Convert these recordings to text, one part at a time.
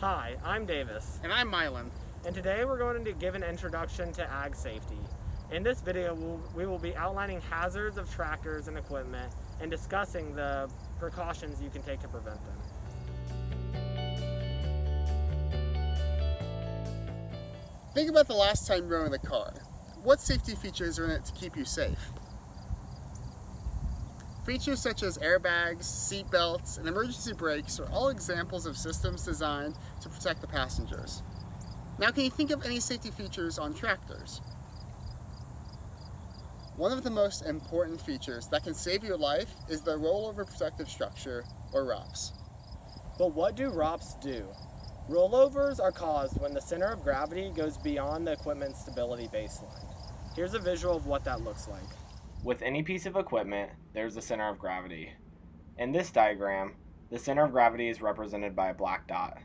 Hi, I'm Davis, And I'm Mylan. and today we're going to give an introduction to ag safety. In this video, we will be outlining hazards of tractors and equipment and discussing the precautions you can take to prevent them. Think about the last time you rode in a car. What safety features are in it to keep you safe? Features such as airbags, seat belts, and emergency brakes are all examples of systems designed to protect the passengers. Now, can you think of any safety features on tractors? One of the most important features that can save your life is the rollover protective structure, or ROPS. But what do ROPS do? Rollovers are caused when the center of gravity goes beyond the equipment's stability baseline. Here's a visual of what that looks like. With any piece of equipment, there's a center of gravity. In this diagram, the center of gravity is represented by a black dot.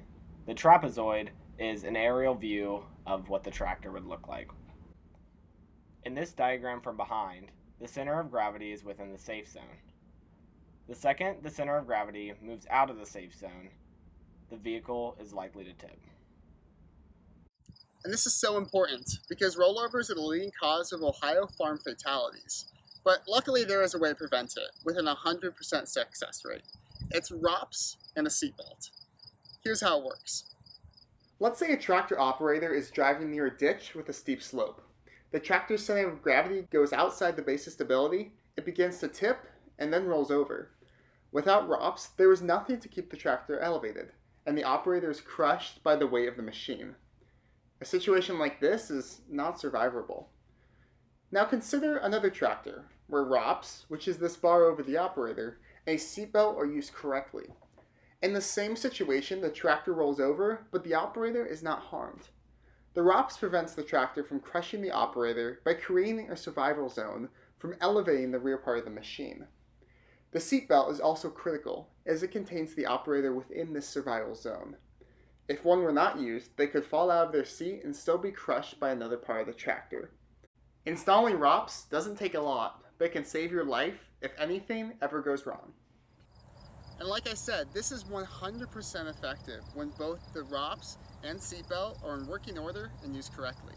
The trapezoid is an aerial view of what the tractor would look like. In this diagram from behind, the center of gravity is within the safe zone. The second the center of gravity moves out of the safe zone, the vehicle is likely to tip. And this is so important because rollovers are the leading cause of Ohio farm fatalities. But luckily there is a way to prevent it with an 100% success rate. It's ROPS and a seatbelt. Here's how it works. Let's say a tractor operator is driving near a ditch with a steep slope. The tractor's center of gravity goes outside the base of stability, it begins to tip, and then rolls over. Without ROPS, there is nothing to keep the tractor elevated, and the operator is crushed by the weight of the machine. A situation like this is not survivable. Now consider another tractor, where ROPS, which is this bar over the operator, and a seatbelt are used correctly. In the same situation, the tractor rolls over, but the operator is not harmed. The ROPS prevents the tractor from crushing the operator by creating a survival zone from elevating the rear part of the machine. The seatbelt is also critical, as it contains the operator within this survival zone. If one were not used, they could fall out of their seat and still be crushed by another part of the tractor. Installing ROPS doesn't take a lot, but it can save your life if anything ever goes wrong. And like I said, this is 100% effective when both the ROPS and seatbelt are in working order and used correctly.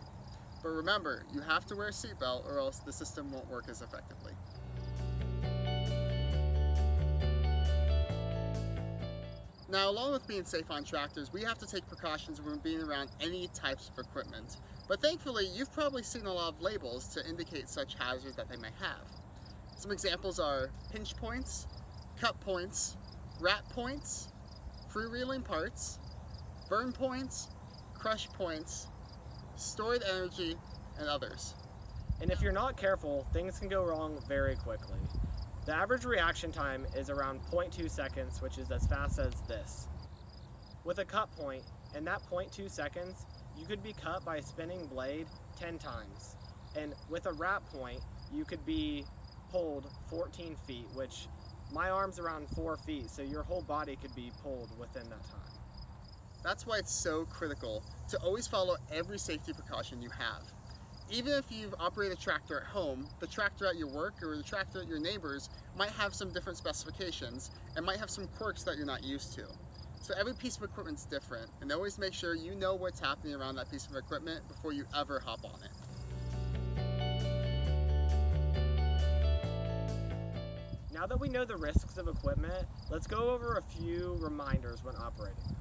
But remember, you have to wear a seatbelt or else the system won't work as effectively. Now, along with being safe on tractors, we have to take precautions when being around any types of equipment. But thankfully, you've probably seen a lot of labels to indicate such hazards that they may have. Some examples are pinch points, cut points, rat points, freewheeling parts, burn points, crush points, stored energy, and others. And if you're not careful, things can go wrong very quickly. The average reaction time is around 0.2 seconds, which is as fast as this. With a cut point, in that 0.2 seconds, you could be cut by a spinning blade 10 times. And with a rat point, you could be pulled 14 feet, which my arm's around 4 feet, so your whole body could be pulled within that time. That's why it's so critical to always follow every safety precaution you have. Even if you operate a tractor at home, the tractor at your work or the tractor at your neighbor's might have some different specifications and might have some quirks that you're not used to. So every piece of equipment's different, and always make sure you know what's happening around that piece of equipment before you ever hop on it. Now that we know the risks of equipment, let's go over a few reminders when operating.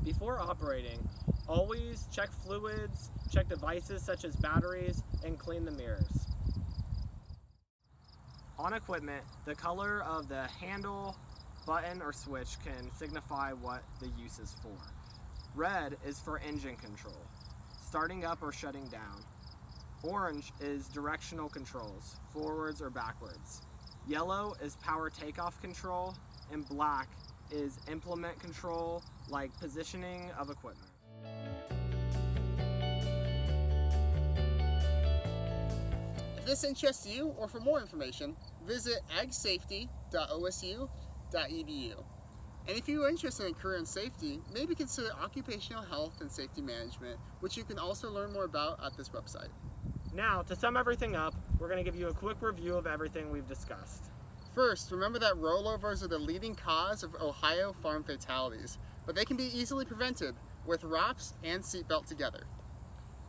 Before operating, always check fluids, check devices such as batteries, and clean the mirrors. On equipment, the color of the handle, button, or switch can signify what the use is for. Red is for engine control, starting up or shutting down. Orange is directional controls, forwards or backwards. Yellow is power takeoff control, and black is implement control, like positioning of equipment. If this interests you, or for more information, visit agsafety.osu.edu. And if you are interested in career and safety, maybe consider occupational health and safety management, which you can also learn more about at this website. Now, to sum everything up, we're going to give you a quick review of everything we've discussed. First, remember that rollovers are the leading cause of Ohio farm fatalities. but they can be easily prevented with ROPS and seatbelt together.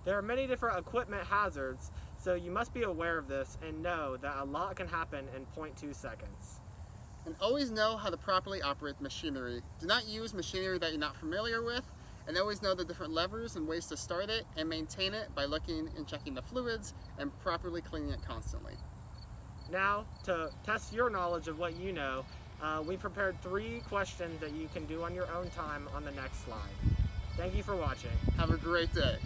There are many different equipment hazards, so you must be aware of this and know that a lot can happen in 0.2 seconds. And always know how to properly operate machinery. Do not use machinery that you're not familiar with, and always know the different levers and ways to start it and maintain it by looking and checking the fluids and properly cleaning it constantly. Now, to test your knowledge of what you know, we prepared 3 questions that you can do on your own time on the next slide. Thank you for watching. Have a great day.